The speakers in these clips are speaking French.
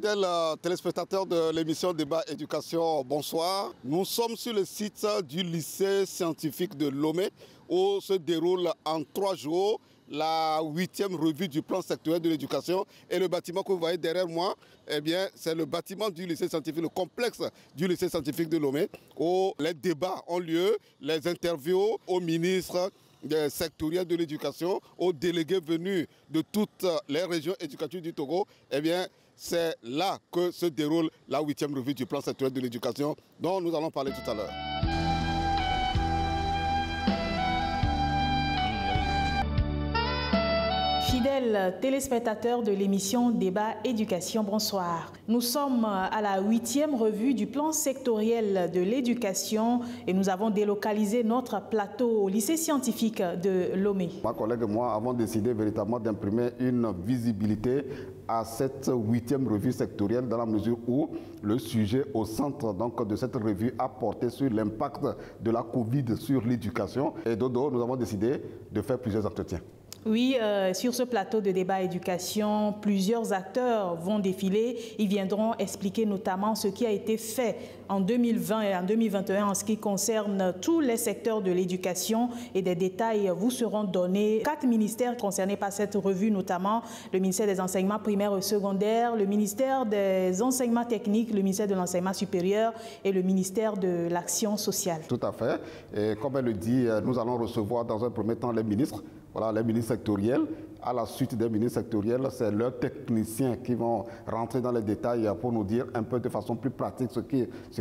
Fidèles téléspectateurs de l'émission Débat Éducation, bonsoir. Nous sommes sur le site du lycée scientifique de Lomé où se déroule en 3 jours la 8e revue du plan sectoriel de l'éducation. Et le bâtiment que vous voyez derrière moi, eh bien, c'est le bâtiment du lycée scientifique, le complexe du lycée scientifique de Lomé, où les débats ont lieu, les interviews aux ministres sectoriels de l'éducation, aux délégués venus de toutes les régions éducatives du Togo. Eh bien, c'est là que se déroule la 8e revue du plan sectoriel de l'éducation dont nous allons parler tout à l'heure. Fidèles téléspectateurs de l'émission Débat Éducation, bonsoir. Nous sommes à la 8e revue du plan sectoriel de l'éducation et nous avons délocalisé notre plateau au lycée scientifique de Lomé. Ma collègue et moi avons décidé véritablement d'imprimer une visibilité à cette 8e revue sectorielle dans la mesure où le sujet au centre donc, de cette revue a porté sur l'impact de la Covid sur l'éducation. Et Dodo, nous avons décidé de faire plusieurs entretiens. Oui, sur ce plateau de débat éducation, plusieurs acteurs vont défiler. Ils viendront expliquer notamment ce qui a été fait en 2020 et en 2021 en ce qui concerne tous les secteurs de l'éducation et des détails vous seront donnés. 4 ministères concernés par cette revue, notamment le ministère des enseignements primaires et secondaires, le ministère des enseignements techniques, le ministère de l'enseignement supérieur et le ministère de l'action sociale. Tout à fait. Et comme elle le dit, nous allons recevoir dans un premier temps les ministres. Voilà, les ministres sectoriels. À la suite des ministres sectoriels, c'est leurs techniciens qui vont rentrer dans les détails pour nous dire un peu de façon plus pratique ce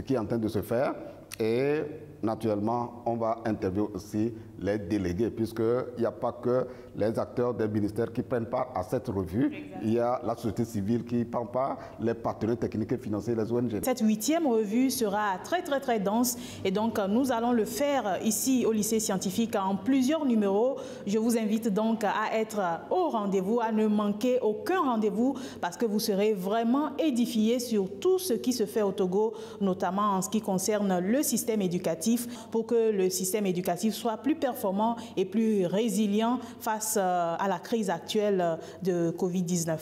qui est en train de se faire. Et naturellement, on va interviewer aussi les délégués, puisqu'il n'y a pas que les acteurs des ministères qui prennent part à cette revue. Exactement. Il y a la société civile qui prend part, les partenaires techniques et financiers, les ONG. Cette 8e revue sera très dense et donc nous allons le faire ici au lycée scientifique en plusieurs numéros. Je vous invite donc à être au rendez-vous, à ne manquer aucun rendez-vous parce que vous serez vraiment édifiés sur tout ce qui se fait au Togo, notamment en ce qui concerne le système éducatif, pour que le système éducatif soit plus performant et plus résilient face à la crise actuelle de Covid-19.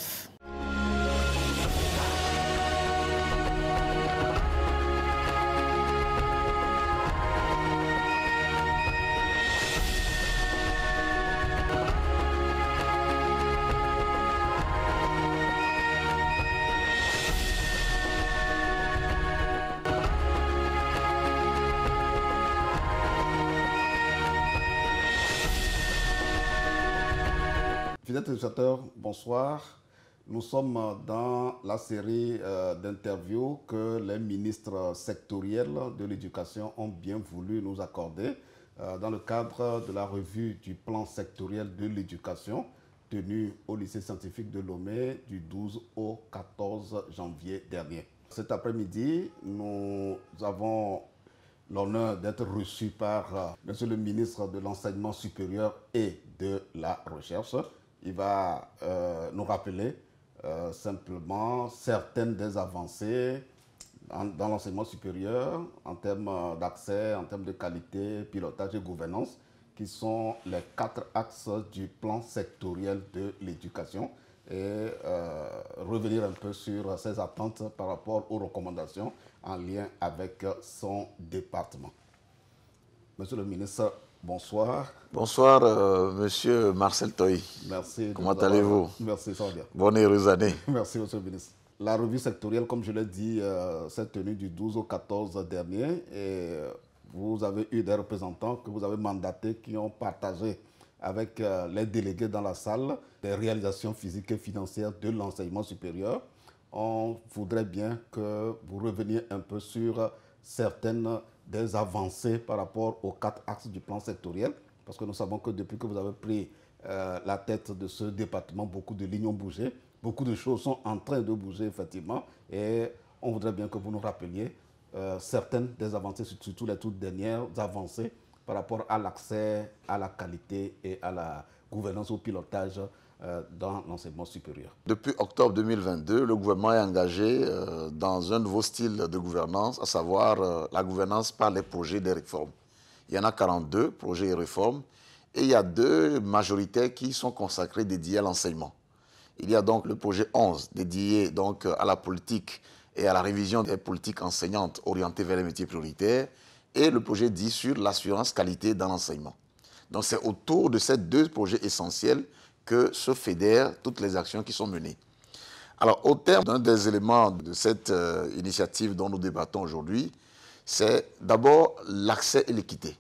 Fidèles téléspectateurs, bonsoir. Nous sommes dans la série d'interviews que les ministres sectoriels de l'éducation ont bien voulu nous accorder dans le cadre de la revue du plan sectoriel de l'éducation tenue au lycée scientifique de Lomé du 12 au 14 janvier dernier. Cet après-midi, nous avons l'honneur d'être reçus par Monsieur le ministre de l'Enseignement supérieur et de la Recherche. Il va nous rappeler simplement certaines des avancées dans l'enseignement supérieur en termes d'accès, en termes de qualité, pilotage et gouvernance, qui sont les 4 axes du plan sectoriel de l'éducation et revenir un peu sur ses attentes par rapport aux recommandations en lien avec son département. Monsieur le ministre, bonsoir. Bonsoir, monsieur Marcel Toy. Merci. Comment allez-vous? Merci, ça va bien. Bonne et heureuse année. Merci, monsieur le ministre. La revue sectorielle, comme je l'ai dit, s'est tenue du 12 au 14 dernier et vous avez eu des représentants que vous avez mandatés qui ont partagé avec les délégués dans la salle des réalisations physiques et financières de l'enseignement supérieur. On voudrait bien que vous reveniez un peu sur certaines des avancées par rapport aux 4 axes du plan sectoriel, parce que nous savons que depuis que vous avez pris la tête de ce département, beaucoup de lignes ont bougé, beaucoup de choses sont en train de bouger effectivement, et on voudrait bien que vous nous rappeliez certaines des avancées, surtout les toutes dernières avancées par rapport à l'accès, à la qualité et à la gouvernance, au pilotage dans l'enseignement supérieur. Depuis octobre 2022, le gouvernement est engagé dans un nouveau style de gouvernance, à savoir la gouvernance par les projets de réformes. Il y en a 42 projets et réformes et il y a 2 majorités qui sont consacrées, dédiées à l'enseignement. Il y a donc le projet 11 dédié donc à la politique et à la révision des politiques enseignantes orientées vers les métiers prioritaires et le projet 10 sur l'assurance qualité dans l'enseignement. Donc c'est autour de ces deux projets essentiels que se fédèrent toutes les actions qui sont menées. Alors au terme d'un des éléments de cette initiative dont nous débattons aujourd'hui, c'est d'abord l'accès et l'équité.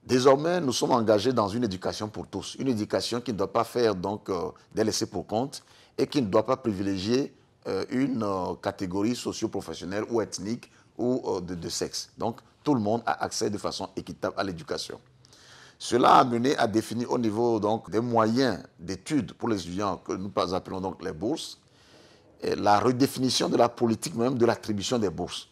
Désormais, nous sommes engagés dans une éducation pour tous, une éducation qui ne doit pas faire donc des laissés pour compte et qui ne doit pas privilégier une catégorie socio-professionnelle ou ethnique ou de sexe. Donc, tout le monde a accès de façon équitable à l'éducation. Cela a mené à définir au niveau donc, des moyens d'études pour les étudiants que nous appelons donc les bourses, et la redéfinition de la politique même de l'attribution des bourses,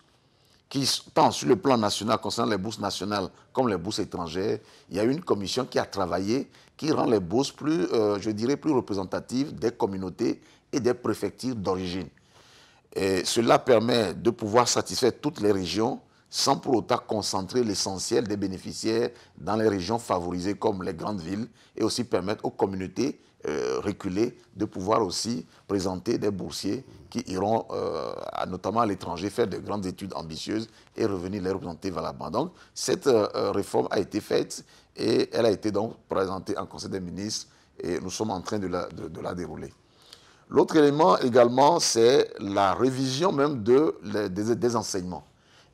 qui, tant sur le plan national, concernant les bourses nationales comme les bourses étrangères, il y a une commission qui a travaillé, qui rend les bourses plus, je dirais, plus représentatives des communautés et des préfectures d'origine. Et cela permet de pouvoir satisfaire toutes les régions sans pour autant concentrer l'essentiel des bénéficiaires dans les régions favorisées comme les grandes villes et aussi permettre aux communautés reculées de pouvoir aussi présenter des boursiers qui iront notamment à l'étranger faire de grandes études ambitieuses et revenir les représenter valablement. Donc cette réforme a été faite et elle a été donc présentée en Conseil des ministres et nous sommes en train de la dérouler. L'autre élément également, c'est la révision même des enseignements.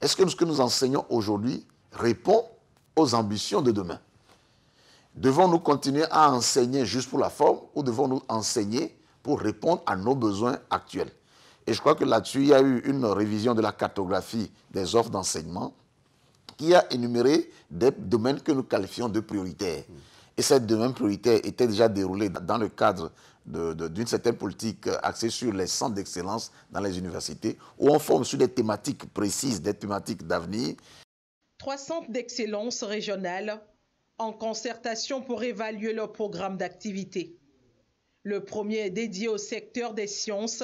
Est-ce que ce que nous enseignons aujourd'hui répond aux ambitions de demain? Devons-nous continuer à enseigner juste pour la forme ou devons-nous enseigner pour répondre à nos besoins actuels? Et je crois que là-dessus, il y a eu une révision de la cartographie des offres d'enseignement qui a énuméré des domaines que nous qualifions de prioritaires. Et ces domaines prioritaires étaient déjà déroulés dans le cadre d'une certaine politique axée sur les centres d'excellence dans les universités, où on forme sur des thématiques précises, des thématiques d'avenir. 3 centres d'excellence régionales en concertation pour évaluer leur programme d'activité. Le premier est dédié au secteur des sciences,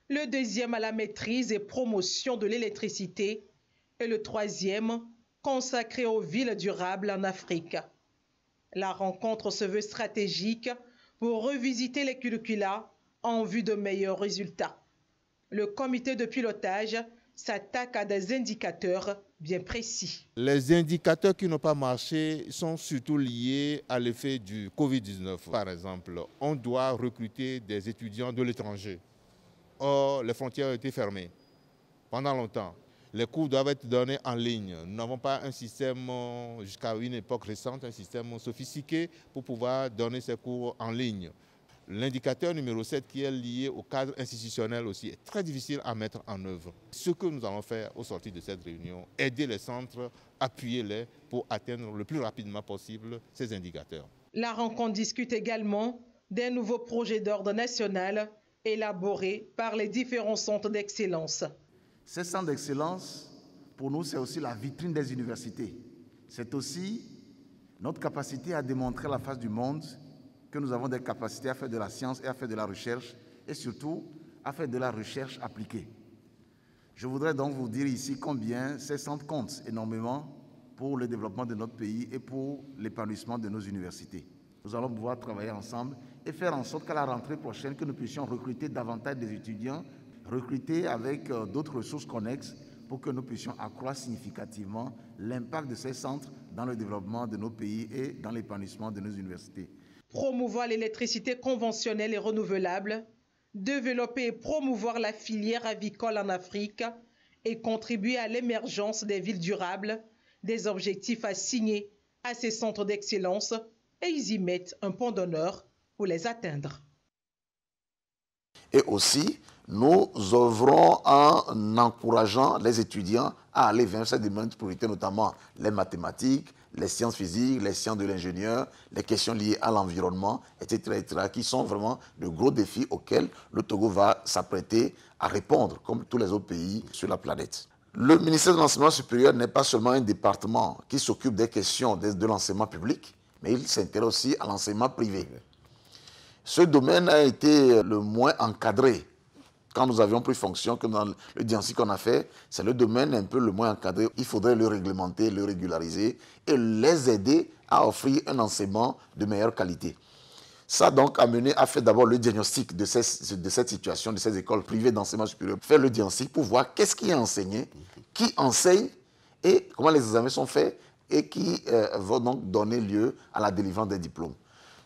le deuxième à la maîtrise et promotion de l'électricité et le troisième consacré aux villes durables en Afrique. La rencontre se veut stratégique pour revisiter les curricula en vue de meilleurs résultats. Le comité de pilotage s'attaque à des indicateurs bien précis. Les indicateurs qui n'ont pas marché sont surtout liés à l'effet du Covid-19. Par exemple, on doit recruter des étudiants de l'étranger. Or, les frontières ont été fermées pendant longtemps. Les cours doivent être donnés en ligne. Nous n'avons pas un système, jusqu'à une époque récente, un système sophistiqué pour pouvoir donner ces cours en ligne. L'indicateur numéro 7 qui est lié au cadre institutionnel aussi est très difficile à mettre en œuvre. Ce que nous allons faire au sortir de cette réunion, aider les centres, appuyer-les pour atteindre le plus rapidement possible ces indicateurs. La rencontre discute également des nouveaux projets d'ordre national élaborés par les différents centres d'excellence. Ces centres d'excellence, pour nous, c'est aussi la vitrine des universités. C'est aussi notre capacité à démontrer à la face du monde que nous avons des capacités à faire de la science et à faire de la recherche, et surtout à faire de la recherche appliquée. Je voudrais donc vous dire ici combien ces centres comptent énormément pour le développement de notre pays et pour l'épanouissement de nos universités. Nous allons pouvoir travailler ensemble et faire en sorte qu'à la rentrée prochaine, que nous puissions recruter davantage des étudiants, recruter avec d'autres ressources connexes pour que nous puissions accroître significativement l'impact de ces centres dans le développement de nos pays et dans l'épanouissement de nos universités. Promouvoir l'électricité conventionnelle et renouvelable, développer et promouvoir la filière avicole en Afrique et contribuer à l'émergence des villes durables, des objectifs assignés à ces centres d'excellence et ils y mettent un point d'honneur pour les atteindre. Et aussi, nous œuvrons en encourageant les étudiants à aller vers ces domaines prioritaires, notamment les mathématiques, les sciences physiques, les sciences de l'ingénieur, les questions liées à l'environnement, etc., qui sont vraiment de gros défis auxquels le Togo va s'apprêter à répondre, comme tous les autres pays sur la planète. Le ministère de l'Enseignement supérieur n'est pas seulement un département qui s'occupe des questions de l'enseignement public, mais il s'intéresse aussi à l'enseignement privé. Ce domaine a été le moins encadré. Quand nous avions pris fonction, que dans le diagnostic qu'on a fait, c'est le domaine un peu le moins encadré. Il faudrait le réglementer, le régulariser et les aider à offrir un enseignement de meilleure qualité. Ça donc a mené à faire d'abord le diagnostic de cette situation, de ces écoles privées d'enseignement supérieur. Faire le diagnostic pour voir qu'est-ce qui est enseigné, qui enseigne et comment les examens sont faits et qui vont donc donner lieu à la délivrance des diplômes.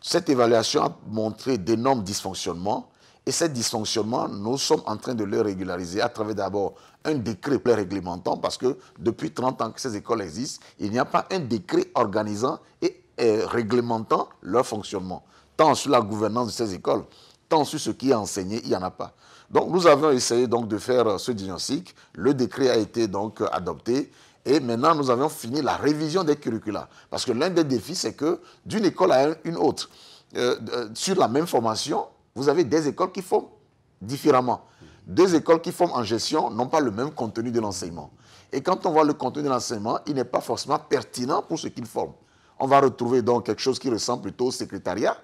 Cette évaluation a montré d'énormes dysfonctionnements et ces dysfonctionnements, nous sommes en train de les régulariser à travers d'abord un décret réglementant parce que depuis 30 ans que ces écoles existent, il n'y a pas un décret organisant et réglementant leur fonctionnement. Tant sur la gouvernance de ces écoles, tant sur ce qui est enseigné, il n'y en a pas. Donc nous avons essayé donc de faire ce diagnostic. Le décret a été donc adopté. Et maintenant, nous avons fini la révision des curricula. Parce que l'un des défis, c'est que d'une école à une autre, sur la même formation, vous avez des écoles qui forment différemment. Deux écoles qui forment en gestion n'ont pas le même contenu de l'enseignement. Et quand on voit le contenu de l'enseignement, il n'est pas forcément pertinent pour ce qu'ils forment. On va retrouver donc quelque chose qui ressemble plutôt au secrétariat,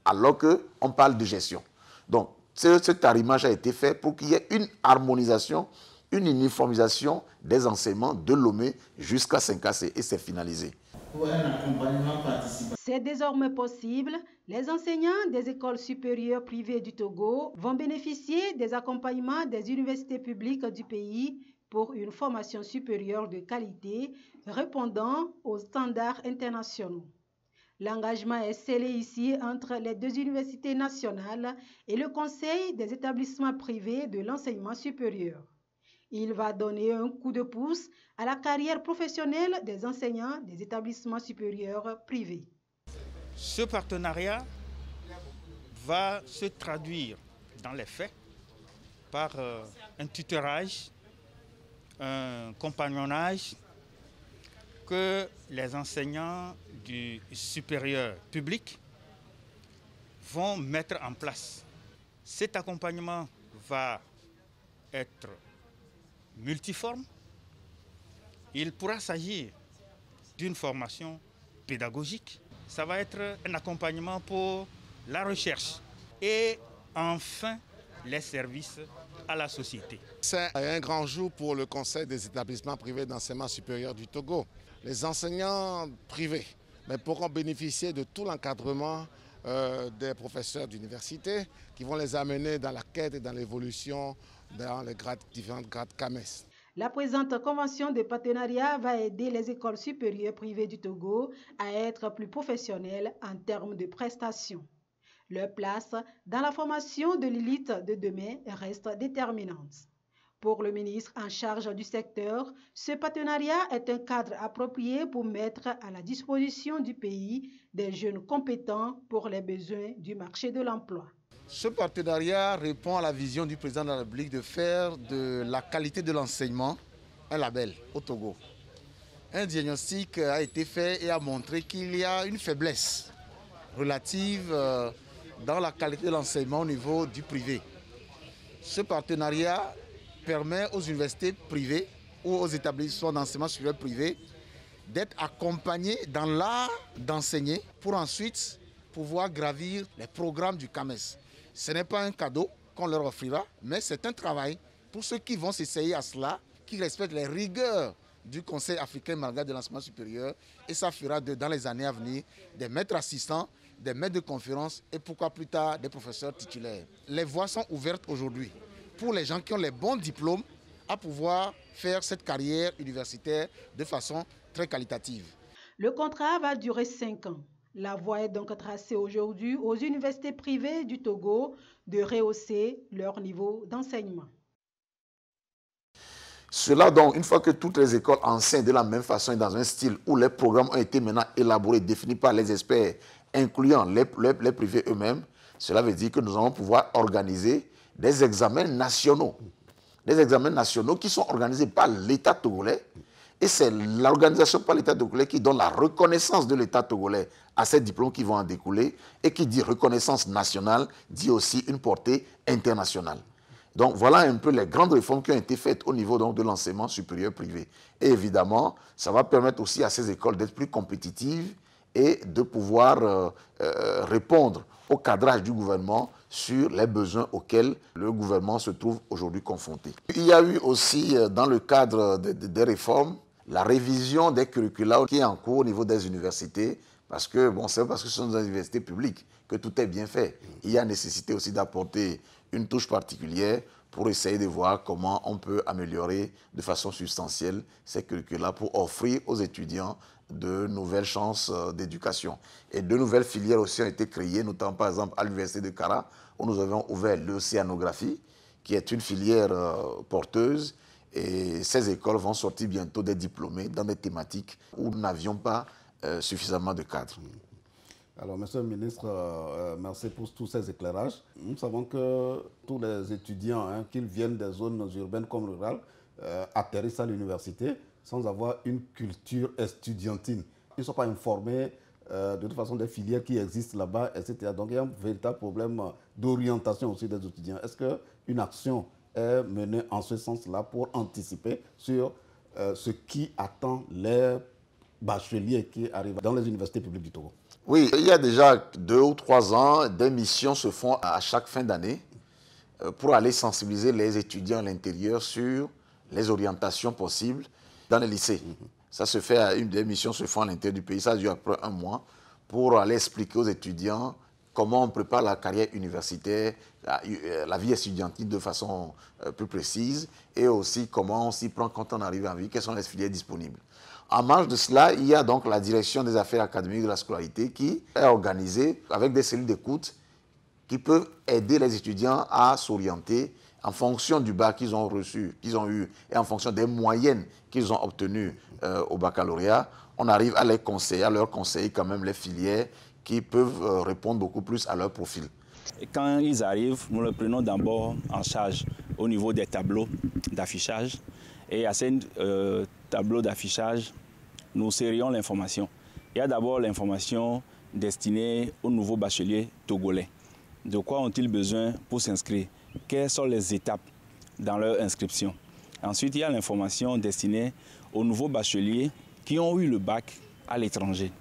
alors qu'on parle de gestion. Donc, cet arrimage a été fait pour qu'il y ait une harmonisation, une uniformisation des enseignements de Lomé jusqu'à Saint-Cassé et c'est finalisé. Pour un accompagnement participatif. C'est désormais possible. Les enseignants des écoles supérieures privées du Togo vont bénéficier des accompagnements des universités publiques du pays pour une formation supérieure de qualité répondant aux standards internationaux. L'engagement est scellé ici entre les deux universités nationales et le Conseil des établissements privés de l'enseignement supérieur. Il va donner un coup de pouce à la carrière professionnelle des enseignants des établissements supérieurs privés. Ce partenariat va se traduire dans les faits par un tutorage, un compagnonnage que les enseignants du supérieur public vont mettre en place. Cet accompagnement va être multiforme. Il pourra s'agir d'une formation pédagogique. Ça va être un accompagnement pour la recherche et enfin les services à la société. C'est un grand jour pour le Conseil des établissements privés d'enseignement supérieur du Togo. Les enseignants privés pourront bénéficier de tout l'encadrement des professeurs d'université qui vont les amener dans la quête et dans l'évolution dans les différents grades CAMES. La présente convention de partenariat va aider les écoles supérieures privées du Togo à être plus professionnelles en termes de prestations. Leur place dans la formation de l'élite de demain reste déterminante. Pour le ministre en charge du secteur, ce partenariat est un cadre approprié pour mettre à la disposition du pays des jeunes compétents pour les besoins du marché de l'emploi. Ce partenariat répond à la vision du président de la République de faire de la qualité de l'enseignement un label au Togo. Un diagnostic a été fait et a montré qu'il y a une faiblesse relative dans la qualité de l'enseignement au niveau du privé. Ce partenariat permet aux universités privées ou aux établissements d'enseignement supérieur privés d'être accompagnés dans l'art d'enseigner pour ensuite pouvoir gravir les programmes du CAMES. Ce n'est pas un cadeau qu'on leur offrira, mais c'est un travail pour ceux qui vont s'essayer à cela, qui respectent les rigueurs du Conseil africain malgache de l'enseignement supérieur, et ça fera dans les années à venir des maîtres assistants, des maîtres de conférences et pourquoi plus tard des professeurs titulaires. Les voies sont ouvertes aujourd'hui pour les gens qui ont les bons diplômes à pouvoir faire cette carrière universitaire de façon très qualitative. Le contrat va durer 5 ans. La voie est donc tracée aujourd'hui aux universités privées du Togo de rehausser leur niveau d'enseignement. Cela donc, une fois que toutes les écoles enseignent de la même façon et dans un style où les programmes ont été maintenant élaborés, définis par les experts, incluant les privés eux-mêmes, cela veut dire que nous allons pouvoir organiser des examens nationaux. Des examens nationaux qui sont organisés par l'État togolais. Et c'est l'organisation par l'État togolais qui donne la reconnaissance de l'État togolais à ces diplômes qui vont en découler. Et qui dit reconnaissance nationale, dit aussi une portée internationale. Donc voilà un peu les grandes réformes qui ont été faites au niveau donc, de l'enseignement supérieur privé. Et évidemment, ça va permettre aussi à ces écoles d'être plus compétitives et de pouvoir répondre au cadrage du gouvernement sur les besoins auxquels le gouvernement se trouve aujourd'hui confronté. Il y a eu aussi, dans le cadre des réformes, la révision des curricula qui est en cours au niveau des universités Parce que, bon, c'est parce que ce sont des universités publiques que tout est bien fait. Il y a nécessité aussi d'apporter une touche particulière pour essayer de voir comment on peut améliorer de façon substantielle ces curricula pour offrir aux étudiants de nouvelles chances d'éducation. Et de nouvelles filières aussi ont été créées, notamment par exemple à l'université de Kara, où nous avons ouvert l'océanographie, qui est une filière porteuse. Et ces écoles vont sortir bientôt des diplômés dans des thématiques où nous n'avions pas suffisamment de cadres. Alors, Monsieur le ministre, merci pour tous ces éclairages. Nous savons que tous les étudiants, qu'ils viennent des zones urbaines comme rurales, atterrissent à l'université sans avoir une culture estudiantine. Ils ne sont pas informés de toute façon des filières qui existent là-bas, etc. Donc, il y a un véritable problème d'orientation aussi des étudiants. Est-ce qu'une action est menée en ce sens-là pour anticiper sur ce qui attend les bacheliers qui arrivent dans les universités publiques du Togo? Oui, il y a déjà 2 ou 3 ans, des missions se font à chaque fin d'année pour aller sensibiliser les étudiants à l'intérieur sur les orientations possibles dans les lycées. Ça se fait, des missions se font à l'intérieur du pays, ça dure après 1 mois, pour aller expliquer aux étudiants comment on prépare la carrière universitaire, la vie estudiantine de façon plus précise, et aussi comment on s'y prend quand on arrive en vie, quelles sont les filières disponibles. En marge de cela, il y a donc la direction des affaires académiques de la scolarité qui est organisée avec des cellules d'écoute qui peuvent aider les étudiants à s'orienter en fonction du bac qu'ils ont reçu, qu'ils ont eu, et en fonction des moyennes qu'ils ont obtenues au baccalauréat. On arrive à les conseiller, à leur conseiller quand même les filières qui peuvent répondre beaucoup plus à leur profil. Et quand ils arrivent, nous les prenons d'abord en charge au niveau des tableaux d'affichage. Et à ces tableaux d'affichage, nous serions l'information. Il y a d'abord l'information destinée aux nouveaux bacheliers togolais. De quoi ont-ils besoin pour s'inscrire? Quelles sont les étapes dans leur inscription? Ensuite, il y a l'information destinée aux nouveaux bacheliers qui ont eu le bac à l'étranger.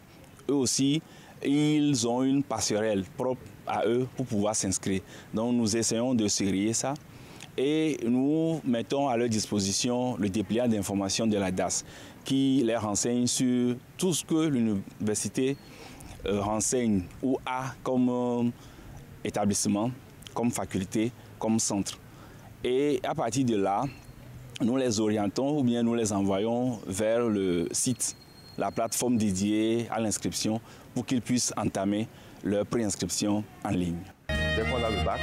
Eux aussi, ils ont une passerelle propre à eux pour pouvoir s'inscrire. Donc nous essayons de sérier ça et nous mettons à leur disposition le dépliant d'informations de la DAS qui les renseigne sur tout ce que l'université renseigne ou a comme établissement, comme faculté, comme centre. Et à partir de là, nous les orientons ou bien nous les envoyons vers le site, la plateforme dédiée à l'inscription pour qu'ils puissent entamer leur préinscription en ligne. Dès qu'on a le bac,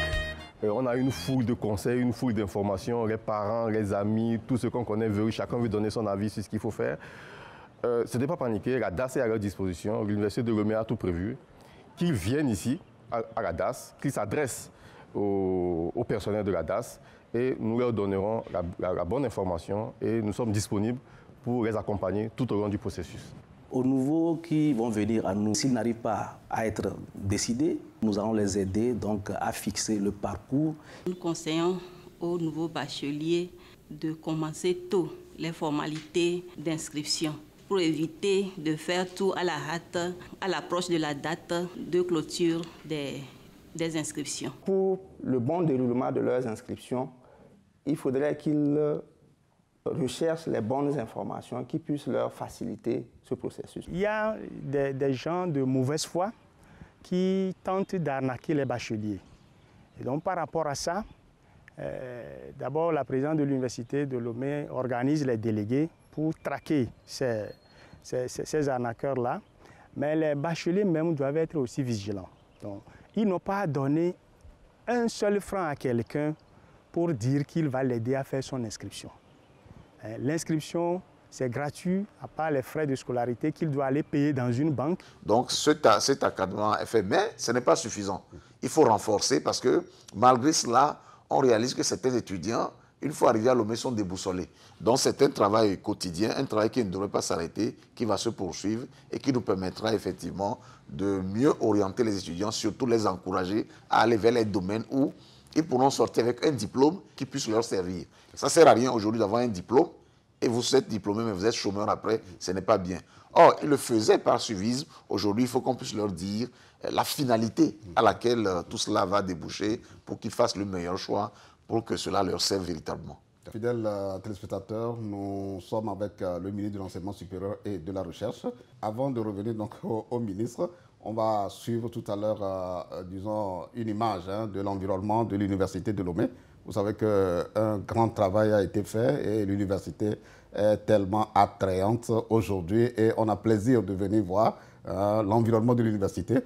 on a une foule de conseils, une foule d'informations, les parents, les amis, tout ce qu'on connaît, chacun veut donner son avis sur ce qu'il faut faire. Ce n'est pas paniquer, la DAS est à leur disposition, l'Université de Lomé a tout prévu, qu'ils viennent ici à la DAS, qu'ils s'adressent au personnel de la DAS et nous leur donnerons la bonne information et nous sommes disponibles pour les accompagner tout au long du processus. Aux nouveaux qui vont venir à nous, s'ils n'arrivent pas à être décidés, nous allons les aider donc à fixer le parcours. Nous conseillons aux nouveaux bacheliers de commencer tôt les formalités d'inscription pour éviter de faire tout à la hâte à l'approche de la date de clôture des inscriptions. Pour le bon déroulement de leurs inscriptions, il faudrait qu'ils recherchent les bonnes informations qui puissent leur faciliter ce processus. Il y a des gens de mauvaise foi qui tentent d'arnaquer les bacheliers. Et donc par rapport à ça, d'abord la présidente de l'université de Lomé organise les délégués pour traquer ces arnaqueurs-là. Mais les bacheliers même doivent être aussi vigilants. Donc, ils n'ont pas donné un seul franc à quelqu'un pour dire qu'il va l'aider à faire son inscription. L'inscription, c'est gratuit, à part les frais de scolarité qu'il doit aller payer dans une banque. Donc cet encadrement est fait, mais ce n'est pas suffisant. Il faut renforcer parce que malgré cela, on réalise que certains étudiants, une fois arrivés à Lomé, sont déboussolés. Donc c'est un travail quotidien, un travail qui ne devrait pas s'arrêter, qui va se poursuivre et qui nous permettra effectivement de mieux orienter les étudiants, surtout les encourager à aller vers les domaines où ils pourront sortir avec un diplôme qui puisse leur servir. Ça ne sert à rien aujourd'hui d'avoir un diplôme et vous êtes diplômé mais vous êtes chômeur après, ce n'est pas bien. Or, ils le faisaient par suivisme. Aujourd'hui, il faut qu'on puisse leur dire la finalité à laquelle tout cela va déboucher pour qu'ils fassent le meilleur choix pour que cela leur serve véritablement. Fidèles téléspectateurs, nous sommes avec le ministre de l'Enseignement supérieur et de la Recherche. Avant de revenir donc au ministre, on va suivre tout à l'heure, disons, une image de l'environnement de l'Université de Lomé. Vous savez qu'un grand travail a été fait et l'université est tellement attrayante aujourd'hui et on a plaisir de venir voir l'environnement de l'université.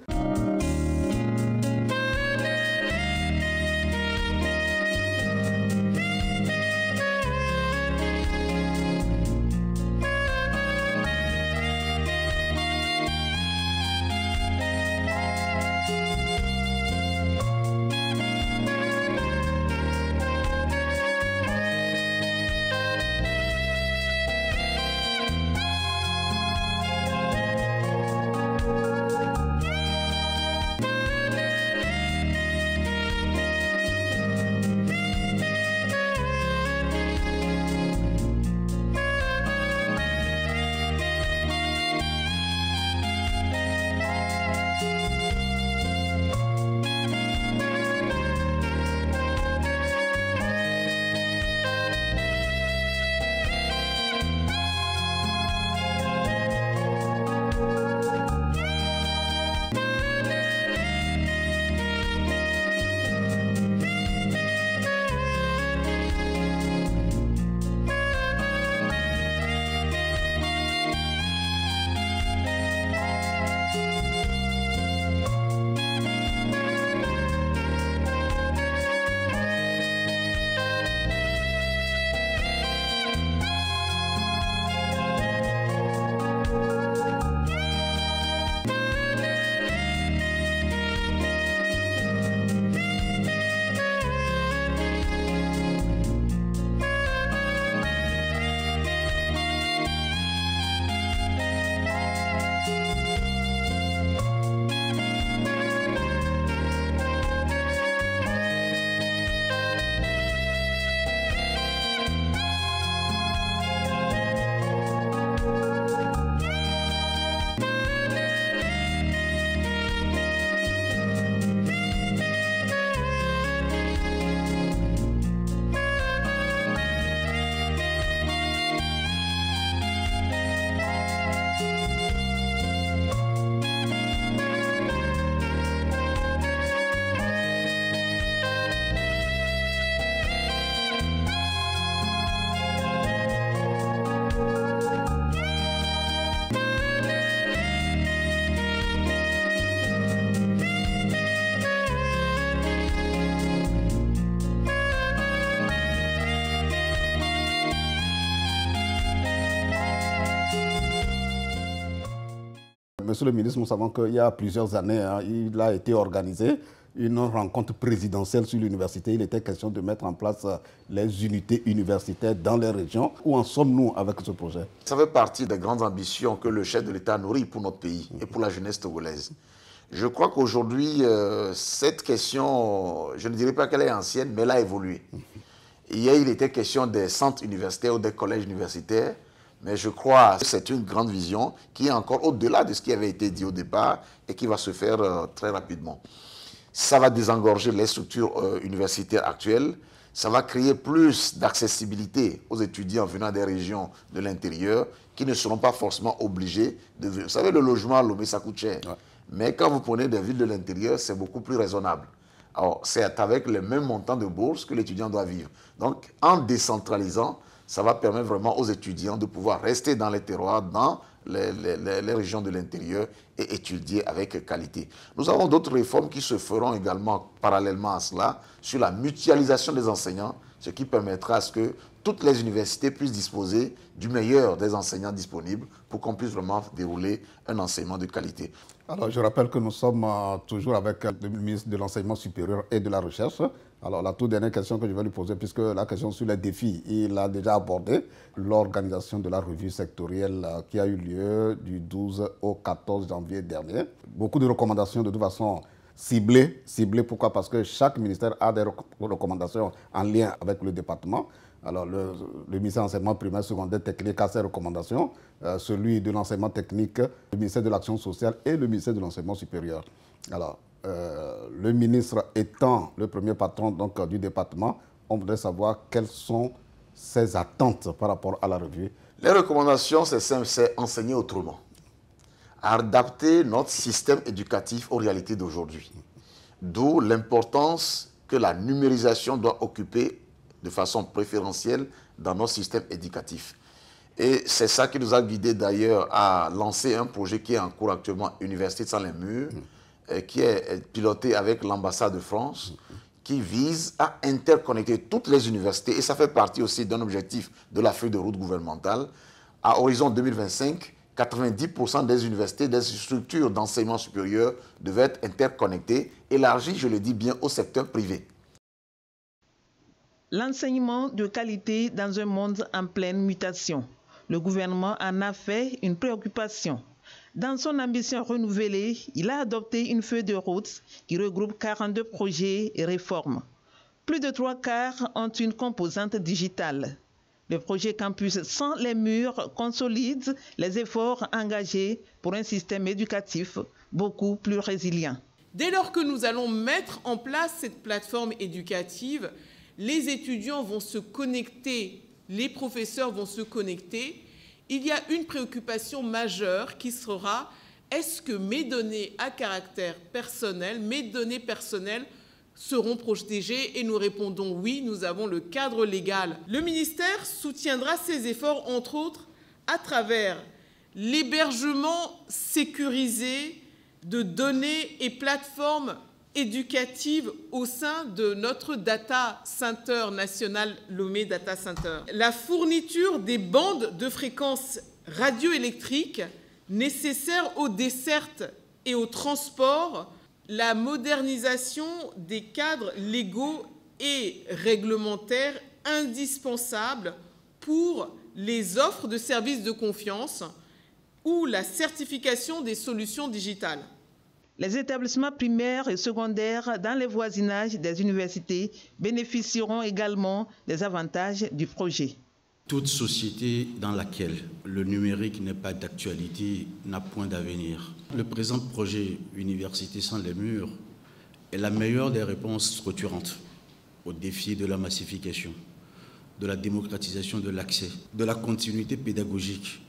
Monsieur le ministre, nous savons qu'il y a plusieurs années, il a été organisé une rencontre présidentielle sur l'université. Il était question de mettre en place les unités universitaires dans les régions. Où en sommes-nous avec ce projet? Ça fait partie des grandes ambitions que le chef de l'État nourrit pour notre pays et pour la jeunesse togolaise. Je crois qu'aujourd'hui, cette question, je ne dirais pas qu'elle est ancienne, mais elle a évolué. Hier, il était question des centres universitaires ou des collèges universitaires. Mais je crois que c'est une grande vision qui est encore au-delà de ce qui avait été dit au départ et qui va se faire très rapidement. Ça va désengorger les structures universitaires actuelles. Ça va créer plus d'accessibilité aux étudiants venant des régions de l'intérieur qui ne seront pas forcément obligés de venir. Vous savez, le logement à Lomé, ça coûte cher. Ouais. Mais quand vous prenez des villes de l'intérieur, c'est beaucoup plus raisonnable. Alors, c'est avec le même montant de bourse que l'étudiant doit vivre. Donc, en décentralisant, ça va permettre vraiment aux étudiants de pouvoir rester dans les terroirs, dans les régions de l'intérieur et étudier avec qualité. Nous avons d'autres réformes qui se feront également parallèlement à cela sur la mutualisation des enseignants, ce qui permettra à ce que toutes les universités puissent disposer du meilleur des enseignants disponibles pour qu'on puisse vraiment dérouler un enseignement de qualité. Alors, je rappelle que nous sommes toujours avec le ministre de l'Enseignement supérieur et de la Recherche. Alors, la toute dernière question que je vais lui poser, puisque la question sur les défis, il a déjà abordé l'organisation de la revue sectorielle qui a eu lieu du 12 au 14 janvier dernier. Beaucoup de recommandations de toute façon ciblées. Pourquoi? Parce que chaque ministère a des recommandations en lien avec le département. Alors, le ministère de l'enseignement primaire, secondaire, technique a ses recommandations, celui de l'enseignement technique, le ministère de l'action sociale et le ministère de l'enseignement supérieur. Alors, le ministre étant le premier patron donc, du département, on voudrait savoir quelles sont ses attentes par rapport à la revue? Les recommandations, c'est simple, c'est enseigner autrement. Adapter notre système éducatif aux réalités d'aujourd'hui. D'où l'importance que la numérisation doit occuper de façon préférentielle dans notre système éducatif. Et c'est ça qui nous a guidés d'ailleurs à lancer un projet qui est en cours actuellement, Université sans les murs, qui est piloté avec l'ambassade de France, qui vise à interconnecter toutes les universités, et ça fait partie aussi d'un objectif de la feuille de route gouvernementale. À horizon 2025, 90% des universités, des structures d'enseignement supérieur devaient être interconnectées, élargies, je le dis bien, au secteur privé. L'enseignement de qualité dans un monde en pleine mutation. Le gouvernement en a fait une préoccupation. Dans son ambition renouvelée, il a adopté une feuille de route qui regroupe 42 projets et réformes. Plus de 3/4 ont une composante digitale. Le projet Campus sans les murs consolide les efforts engagés pour un système éducatif beaucoup plus résilient. Dès lors que nous allons mettre en place cette plateforme éducative, les étudiants vont se connecter, les professeurs vont se connecter. Il y a une préoccupation majeure qui sera: est-ce que mes données à caractère personnel, mes données personnelles seront protégées? Et nous répondons oui, nous avons le cadre légal. Le ministère soutiendra ces efforts, entre autres, à travers l'hébergement sécurisé de données et plateformes éducative au sein de notre data center national Lomé Data Center. La fourniture des bandes de fréquences radioélectriques nécessaires aux dessertes et au transport, la modernisation des cadres légaux et réglementaires indispensables pour les offres de services de confiance ou la certification des solutions digitales. Les établissements primaires et secondaires dans les voisinages des universités bénéficieront également des avantages du projet. Toute société dans laquelle le numérique n'est pas d'actualité n'a point d'avenir. Le présent projet Université sans les murs est la meilleure des réponses structurantes aux défis de la massification, de la démocratisation de l'accès, de la continuité pédagogique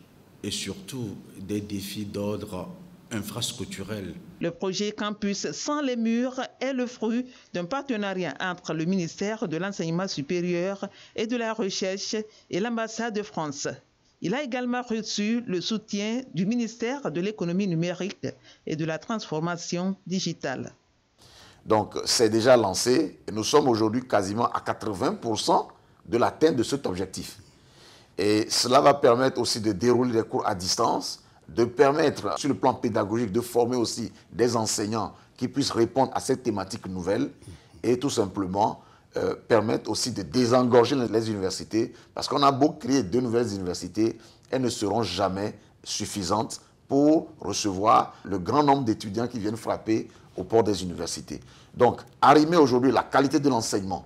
et surtout des défis d'ordre infrastructurel. Le projet Campus sans les murs est le fruit d'un partenariat entre le ministère de l'Enseignement supérieur et de la Recherche et l'ambassade de France. Il a également reçu le soutien du ministère de l'Économie numérique et de la Transformation digitale. Donc, c'est déjà lancé et nous sommes aujourd'hui quasiment à 80% de l'atteinte de cet objectif. Et cela va permettre aussi de dérouler des cours à distance, de permettre, sur le plan pédagogique, de former aussi des enseignants qui puissent répondre à cette thématique nouvelle et tout simplement permettre aussi de désengorger les universités, parce qu'on a beau créer de nouvelles universités, elles ne seront jamais suffisantes pour recevoir le grand nombre d'étudiants qui viennent frapper aux portes des universités. Donc, arrimer aujourd'hui la qualité de l'enseignement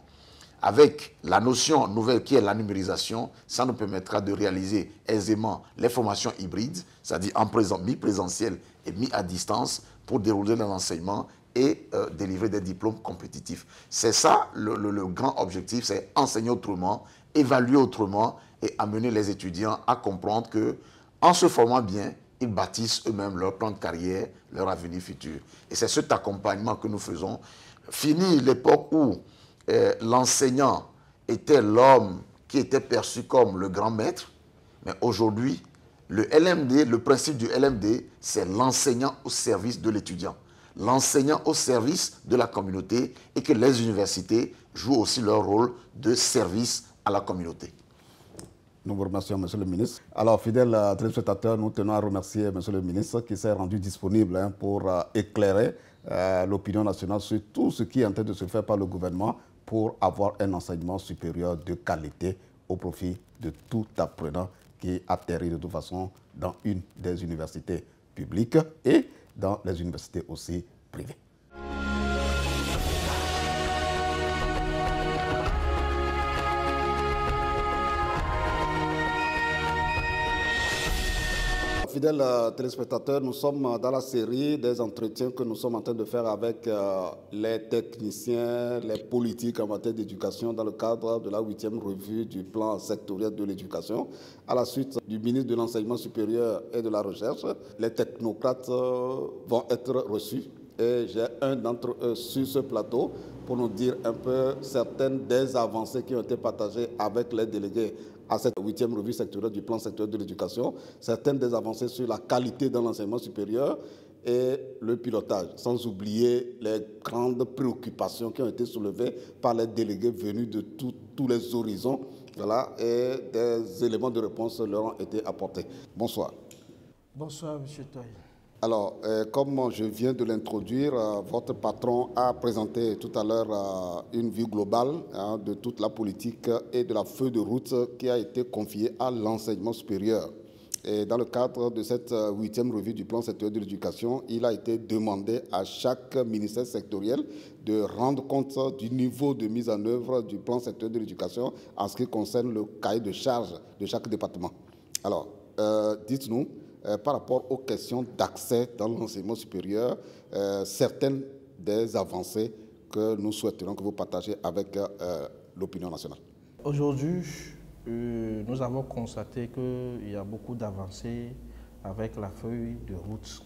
avec la notion nouvelle qui est la numérisation, ça nous permettra de réaliser aisément les formations hybrides, c'est-à-dire mi-présentiel et mi-à distance, pour dérouler l'enseignement et délivrer des diplômes compétitifs. C'est ça le grand objectif, c'est enseigner autrement, évaluer autrement et amener les étudiants à comprendre qu'en se formant bien, ils bâtissent eux-mêmes leur plan de carrière, leur avenir futur. Et c'est cet accompagnement que nous faisons. Fini l'époque où l'enseignant était l'homme qui était perçu comme le grand maître, mais aujourd'hui, le LMD, le principe du LMD, c'est l'enseignant au service de l'étudiant, l'enseignant au service de la communauté, et que les universités jouent aussi leur rôle de service à la communauté. Nous vous remercions, Monsieur le ministre. Alors, fidèles téléspectateurs, nous tenons à remercier Monsieur le ministre qui s'est rendu disponible pour éclairer l'opinion nationale sur tout ce qui est en train de se faire par le gouvernement pour avoir un enseignement supérieur de qualité au profit de tout apprenant qui atterrit de toute façon dans une des universités publiques et dans les universités aussi privées. fidèles téléspectateurs, nous sommes dans la série des entretiens que nous sommes en train de faire avec les techniciens, les politiques en matière d'éducation dans le cadre de la 8e revue du plan sectoriel de l'éducation. À la suite du ministre de l'Enseignement supérieur et de la Recherche, les technocrates vont être reçus. Et j'ai un d'entre eux sur ce plateau pour nous dire un peu certaines des avancées qui ont été partagées avec les délégués à cette 8e revue sectorielle du plan sectoriel de l'éducation, certaines des avancées sur la qualité dans l'enseignement supérieur et le pilotage, sans oublier les grandes préoccupations qui ont été soulevées par les délégués venus de tous les horizons, voilà, et des éléments de réponse leur ont été apportés. Bonsoir. Bonsoir, M. Toye. Alors, comme je viens de l'introduire, votre patron a présenté tout à l'heure une vue globale de toute la politique et de la feuille de route qui a été confiée à l'enseignement supérieur. Et dans le cadre de cette 8e revue du plan sectoriel de l'éducation, il a été demandé à chaque ministère sectoriel de rendre compte du niveau de mise en œuvre du plan sectoriel de l'éducation en ce qui concerne le cahier de charge de chaque département. Alors, dites-nous, par rapport aux questions d'accès dans l'enseignement supérieur, certaines des avancées que nous souhaiterions que vous partagiez avec l'opinion nationale. Aujourd'hui, nous avons constaté qu'il y a beaucoup d'avancées avec la feuille de route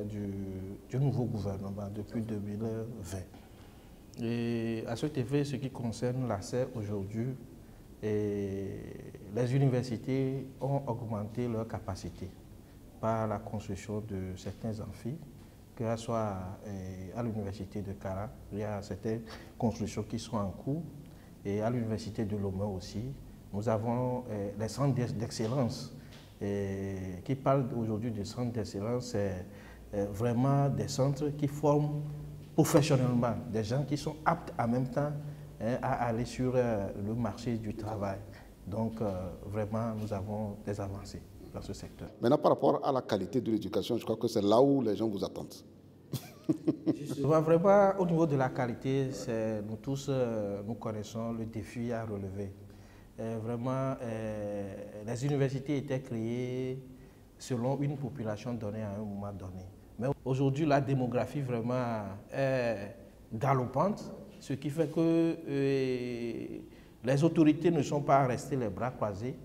du nouveau gouvernement depuis 2020. Et à cet effet, ce qui concerne l'accès aujourd'hui, les universités ont augmenté leur capacité par la construction de certains amphis, que ce soit à l'université de Kara, il y a certaines constructions qui sont en cours, et à l'université de Lomé aussi. Nous avons les centres d'excellence qui parlent aujourd'hui de centres d'excellence, c'est vraiment des centres qui forment professionnellement des gens qui sont aptes en même temps à aller sur le marché du travail. Donc vraiment, nous avons des avancées dans ce secteur. Maintenant, par rapport à la qualité de l'éducation, je crois que c'est là où les gens vous attendent. Vraiment, au niveau de la qualité, nous tous, nous connaissons le défi à relever. Vraiment, les universités étaient créées selon une population donnée à un moment donné. Mais aujourd'hui, la démographie vraiment est galopante, ce qui fait que les autorités ne sont pas restées les bras croisés.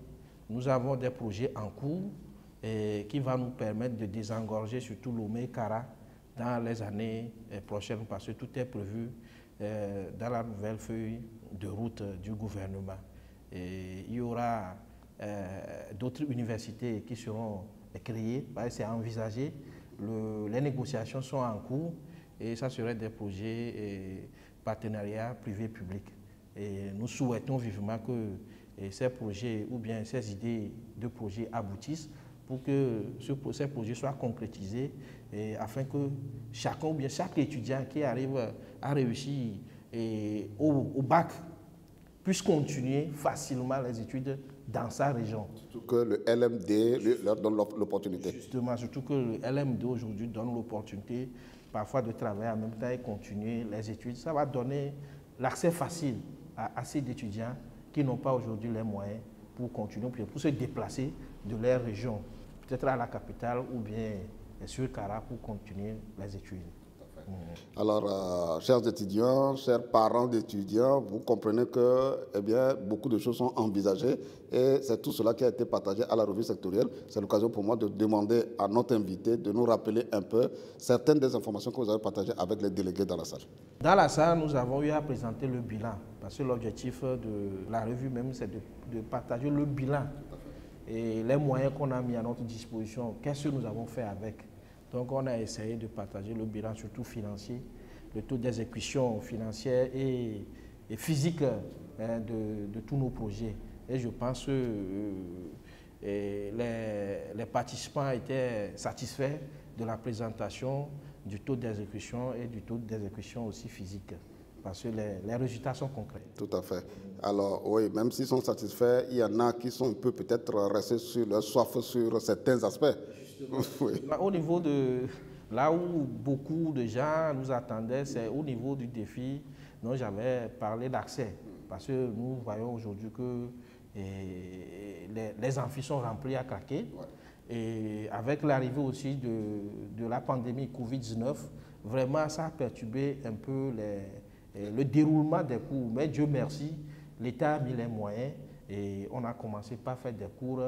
Nous avons des projets en cours qui vont nous permettre de désengorger surtout Lomé et Kara dans les années prochaines, parce que tout est prévu dans la nouvelle feuille de route du gouvernement. Et il y aura d'autres universités qui seront créées, c'est envisagé. Les négociations sont en cours et ça serait des projets partenariats privés-publics. Et nous souhaitons vivement que ces projets ou bien ces idées de projets aboutissent pour que ces projets soient concrétisés afin que chacun ou bien chaque étudiant qui arrive à réussir au bac puisse continuer facilement les études dans sa région. Surtout que le LMD leur donne l'opportunité. Justement, surtout que le LMD aujourd'hui donne l'opportunité parfois de travailler en même temps et continuer les études. Ça va donner l'accès facile à assez d'étudiants qui n'ont pas aujourd'hui les moyens pour continuer, pour se déplacer de leur région, peut-être à la capitale ou bien sur Kara pour continuer les études. Alors, chers étudiants, chers parents d'étudiants, vous comprenez que beaucoup de choses sont envisagées et c'est tout cela qui a été partagé à la revue sectorielle. C'est l'occasion pour moi de demander à notre invité de nous rappeler un peu certaines des informations que vous avez partagées avec les délégués dans la salle. Dans la salle, nous avons eu à présenter le bilan, parce que l'objectif de la revue même, c'est de partager le bilan et les moyens qu'on a mis à notre disposition, qu'est-ce que nous avons fait avec. Donc on a essayé de partager le bilan, surtout financier, le taux d'exécution financière et physique de tous nos projets. Et je pense que les participants étaient satisfaits de la présentation du taux d'exécution et du taux d'exécution aussi physique, parce que les résultats sont concrets. Tout à fait. Alors oui, même s'ils sont satisfaits, il y en a qui sont un peu peut-être restés sur leur soif sur certains aspects. Oui. Au niveau de là où beaucoup de gens nous attendaient, c'est au niveau du défi dont j'avais parlé d'accès. Parce que nous voyons aujourd'hui que les amphis sont remplis à craquer. Et avec l'arrivée aussi de la pandémie Covid-19, vraiment ça a perturbé un peu le déroulement des cours. Mais Dieu merci, l'État a mis les moyens et on a commencé par faire des cours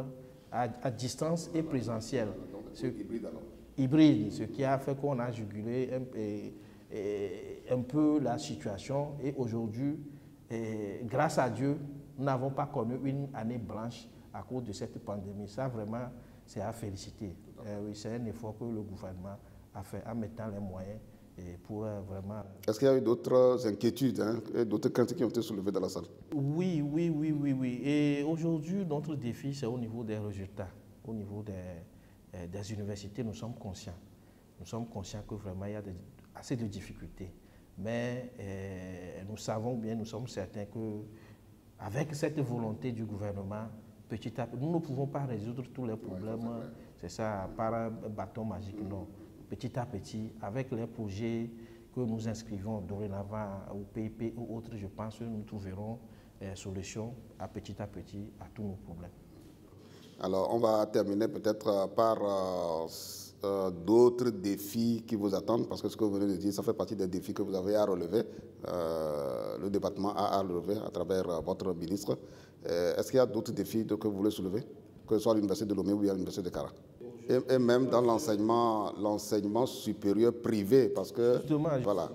à distance et présentiel. Hybride, ce qui a fait qu'on a jugulé un peu la situation. Et aujourd'hui, grâce à Dieu, nous n'avons pas connu une année blanche à cause de cette pandémie. Ça, vraiment, c'est à féliciter. Oui, c'est un effort que le gouvernement a fait en mettant les moyens pour vraiment... Est-ce qu'il y a eu d'autres inquiétudes, d'autres craintes qui ont été soulevées dans la salle? Oui. Et aujourd'hui, notre défi, c'est au niveau des résultats. Au niveau des universités, nous sommes conscients. Nous sommes conscients que vraiment, il y a assez de difficultés. Mais nous savons bien, nous sommes certains qu'avec cette volonté du gouvernement, petit à petit, nous ne pouvons pas résoudre tous les problèmes, c'est ça, par un bâton magique, non. Petit à petit, avec les projets que nous inscrivons dorénavant au PIP ou autres, je pense que nous trouverons solution à petit à tous nos problèmes. Alors, on va terminer peut-être par d'autres défis qui vous attendent, parce que ce que vous venez de dire, ça fait partie des défis que vous avez à relever, le département a à relever à travers votre ministre. Est-ce qu'il y a d'autres défis que vous voulez soulever, que ce soit à l'université de Lomé ou à l'université de Kara? Et même dans l'enseignement supérieur privé, parce que... Justement, voilà.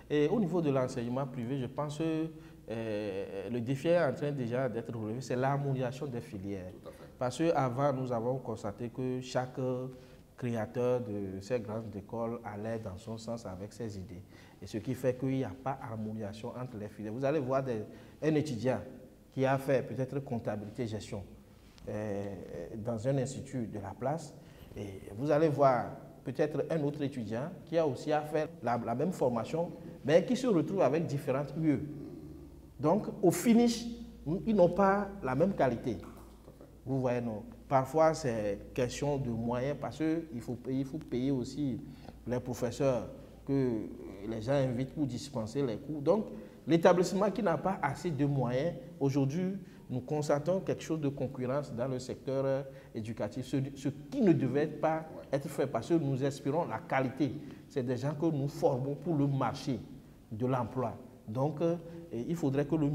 Et au niveau de l'enseignement privé, je pense que le défi est en train déjà d'être relevé, c'est l'harmonisation des filières. Parce qu'avant, nous avons constaté que chaque créateur de ces grandes écoles allait dans son sens avec ses idées. Et ce qui fait qu'il n'y a pas d'harmonisation entre les filières. Vous allez voir un étudiant qui a fait peut-être comptabilité gestion dans un institut de la place, et vous allez voir peut-être un autre étudiant qui a aussi fait la même formation, mais qui se retrouve avec différentes UE. Donc, au finish, ils n'ont pas la même qualité. Vous voyez, non. Parfois, c'est question de moyens parce qu'il faut payer aussi les professeurs que les gens invitent pour dispenser les cours. Donc, l'établissement qui n'a pas assez de moyens, aujourd'hui, nous constatons quelque chose de concurrence dans le secteur éducatif, ce qui ne devait pas être fait parce que nous espérons la qualité. C'est des gens que nous formons pour le marché de l'emploi. Donc, il faudrait que le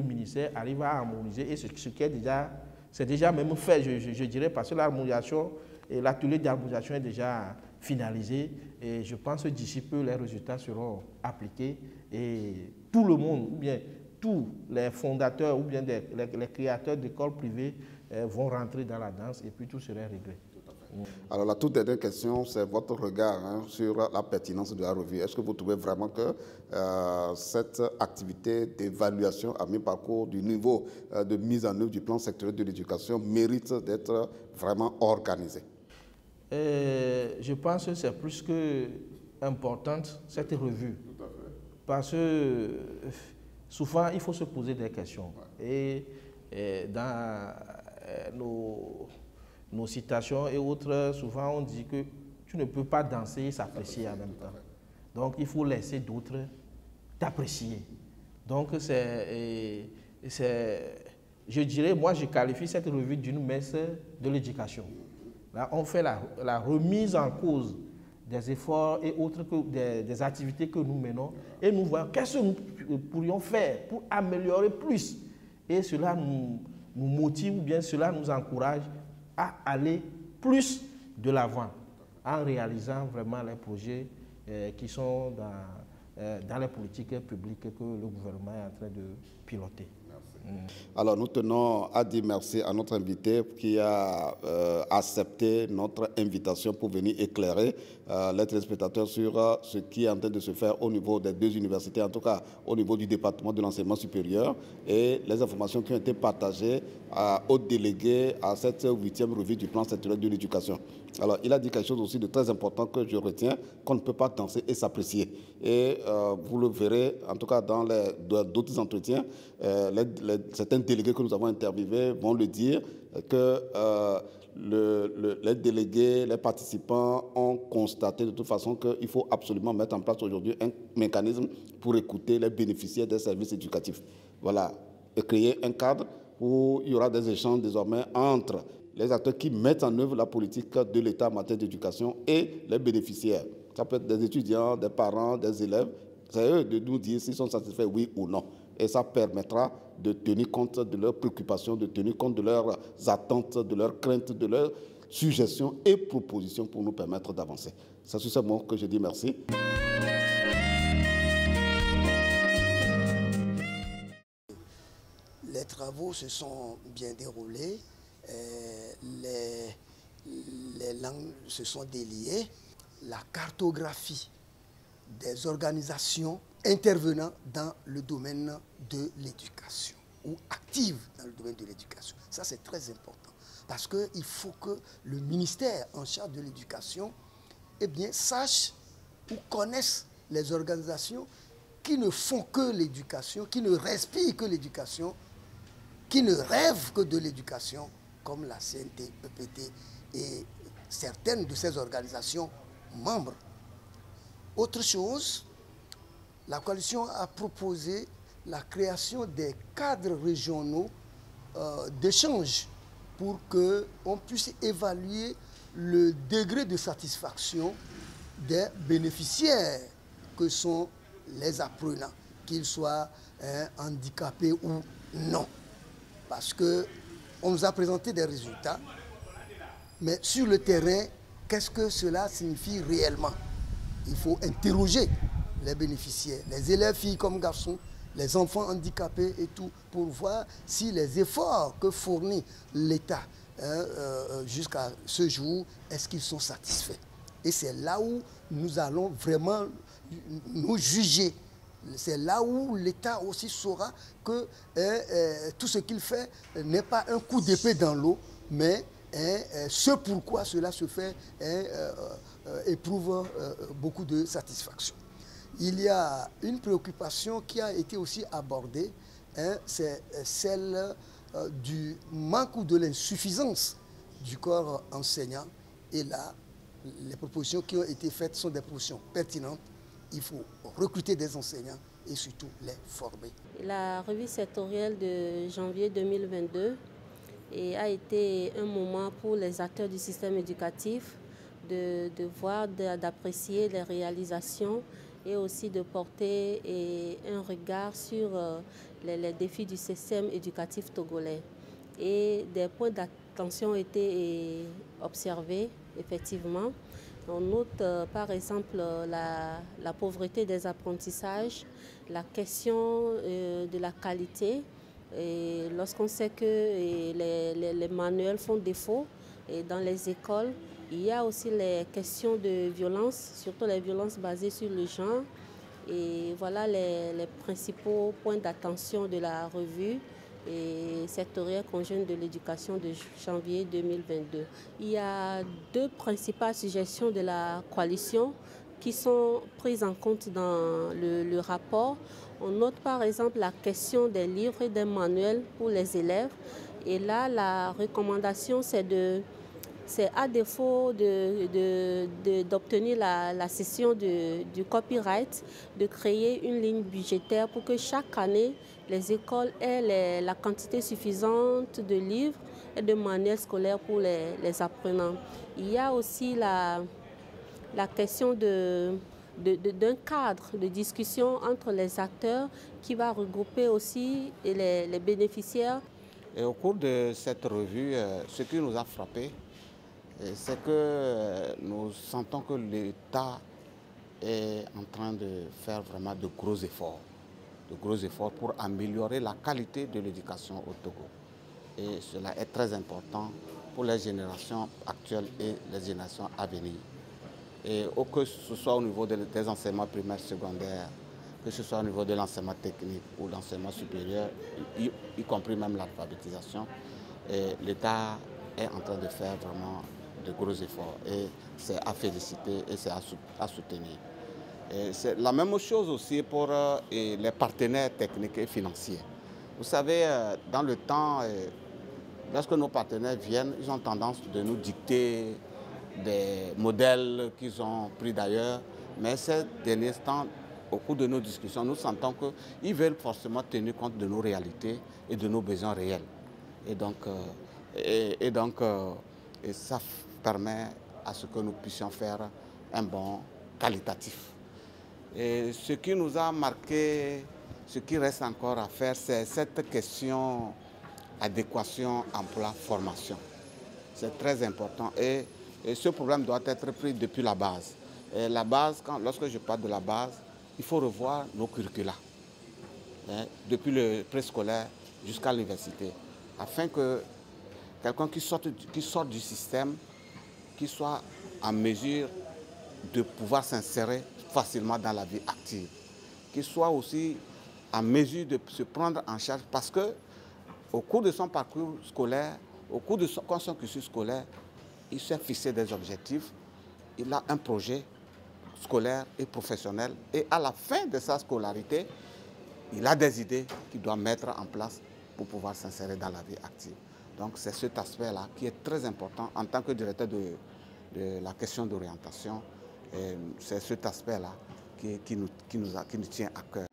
ministère arrive à harmoniser et ce qui est déjà... C'est déjà même fait, je dirais, parce que l'harmonisation et l'atelier d'harmonisation est déjà finalisé. Et je pense que d'ici peu, les résultats seront appliqués et tout le monde, ou bien tous les fondateurs ou bien les créateurs d'écoles privées vont rentrer dans la danse et puis tout serait réglé. Alors la toute dernière question, c'est votre regard sur la pertinence de la revue. Est-ce que vous trouvez vraiment que cette activité d'évaluation à mi-parcours du niveau de mise en œuvre du plan sectoriel de l'éducation mérite d'être vraiment organisée? Je pense que c'est plus que importante cette revue. Parce que souvent, il faut se poser des questions. Et dans nos citations et autres, souvent on dit que tu ne peux pas danser et s'apprécier en même temps. Donc il faut laisser d'autres t'apprécier. Donc je dirais, moi je qualifie cette revue d'une messe de l'éducation. Là on fait la remise en cause des efforts et autres, des activités que nous menons et nous voyons qu'est-ce que nous pourrions faire pour améliorer plus. Et cela nous motive ou bien cela nous encourage à aller plus de l'avant en réalisant vraiment les projets qui sont dans les politiques publiques que le gouvernement est en train de piloter. Alors nous tenons à dire merci à notre invité qui a accepté notre invitation pour venir éclairer les téléspectateurs sur ce qui est en train de se faire au niveau des deux universités, en tout cas au niveau du département de l'enseignement supérieur, et les informations qui ont été partagées aux délégués à cette 8e revue du plan sectoriel de l'éducation. Alors, il a dit quelque chose aussi de très important que je retiens, qu'on ne peut pas danser et s'apprécier. Et vous le verrez, en tout cas dans d'autres entretiens, certains délégués que nous avons interviewés vont le dire, que les délégués, les participants ont constaté de toute façon qu'il faut absolument mettre en place aujourd'hui un mécanisme pour écouter les bénéficiaires des services éducatifs. Voilà, et créer un cadre où il y aura des échanges désormais entre les acteurs qui mettent en œuvre la politique de l'État en matière d'éducation et les bénéficiaires. Ça peut être des étudiants, des parents, des élèves. C'est eux de nous dire s'ils sont satisfaits, oui ou non. Et ça permettra de tenir compte de leurs préoccupations, de tenir compte de leurs attentes, de leurs craintes, de leurs suggestions et propositions pour nous permettre d'avancer. C'est sur ce mot que je dis merci. Les travaux se sont bien déroulés, les langues se sont déliées, la cartographie des organisations intervenant dans le domaine de l'éducation ou actives dans le domaine de l'éducation. Ça, c'est très important parce qu'il faut que le ministère en charge de l'éducation sache ou connaisse les organisations qui ne font que l'éducation, qui ne respirent que l'éducation, qui ne rêvent que de l'éducation, comme la CNT, EPT et certaines de ces organisations membres. Autre chose, la coalition a proposé la création des cadres régionaux d'échange pour qu'on puisse évaluer le degré de satisfaction des bénéficiaires que sont les apprenants, qu'ils soient handicapés ou non. Parce qu'on nous a présenté des résultats, mais sur le terrain, qu'est-ce que cela signifie réellement? Il faut interroger les bénéficiaires, les élèves, filles comme garçons, les enfants handicapés et tout, pour voir si les efforts que fournit l'État jusqu'à ce jour, est-ce qu'ils sont satisfaits? Et c'est là où nous allons vraiment nous juger. C'est là où l'État aussi saura que tout ce qu'il fait n'est pas un coup d'épée dans l'eau, mais ce pourquoi cela se fait éprouve beaucoup de satisfaction. Il y a une préoccupation qui a été aussi abordée, c'est celle du manque ou de l'insuffisance du corps enseignant. Et là, les propositions qui ont été faites sont des propositions pertinentes. Il faut recruter des enseignants et surtout les former. La revue sectorielle de janvier 2022 a été un moment pour les acteurs du système éducatif de voir, d'apprécier les réalisations et aussi de porter un regard sur les défis du système éducatif togolais. Et des points d'attention ont été observés, effectivement. On note par exemple la pauvreté des apprentissages, la question de la qualité. Lorsqu'on sait que les manuels font défaut dans les écoles, il y a aussi les questions de violence, surtout les violences basées sur le genre. Et voilà les principaux points d'attention de la revue sectorielle conjointe de l'éducation de janvier 2022. Il y a deux principales suggestions de la coalition qui sont prises en compte dans le rapport. On note par exemple la question des livres et des manuels pour les élèves. Et là, la recommandation, c'est à défaut d'obtenir la cession du copyright, de créer une ligne budgétaire pour que chaque année, les écoles aient la quantité suffisante de livres et de manuels scolaires pour les apprenants. Il y a aussi la question d'un cadre de discussion entre les acteurs qui va regrouper aussi les bénéficiaires. Et au cours de cette revue, ce qui nous a frappé, c'est que nous sentons que l'État est en train de faire vraiment de gros efforts pour améliorer la qualité de l'éducation au Togo. Et cela est très important pour les générations actuelles et les générations à venir. Et que ce soit au niveau des enseignements primaires, secondaires, que ce soit au niveau de l'enseignement technique ou l'enseignement supérieur, y compris même l'alphabétisation, l'État est en train de faire vraiment de gros efforts. Et c'est à féliciter et c'est à soutenir. C'est la même chose aussi pour les partenaires techniques et financiers. Vous savez, dans le temps, lorsque nos partenaires viennent, ils ont tendance de nous dicter des modèles qu'ils ont pris d'ailleurs. Mais ces derniers temps, au cours de nos discussions, nous sentons qu'ils veulent forcément tenir compte de nos réalités et de nos besoins réels. Et ça permet à ce que nous puissions faire un bond qualitatif. Et ce qui nous a marqué, ce qui reste encore à faire, c'est cette question adéquation, emploi, formation. C'est très important et ce problème doit être pris depuis la base. Et la base, lorsque je parle de la base, il faut revoir nos curricula, depuis le préscolaire jusqu'à l'université, afin que quelqu'un qui sort du système, qui soit en mesure de pouvoir s'insérer facilement dans la vie active, qui soit aussi en mesure de se prendre en charge, parce que au cours de son parcours scolaire, au cours de son cursus scolaire, il s'est fixé des objectifs, il a un projet scolaire et professionnel, et à la fin de sa scolarité, il a des idées qu'il doit mettre en place pour pouvoir s'insérer dans la vie active. Donc c'est cet aspect-là qui est très important en tant que directeur de la question d'orientation. C'est cet aspect-là qui nous tient à cœur.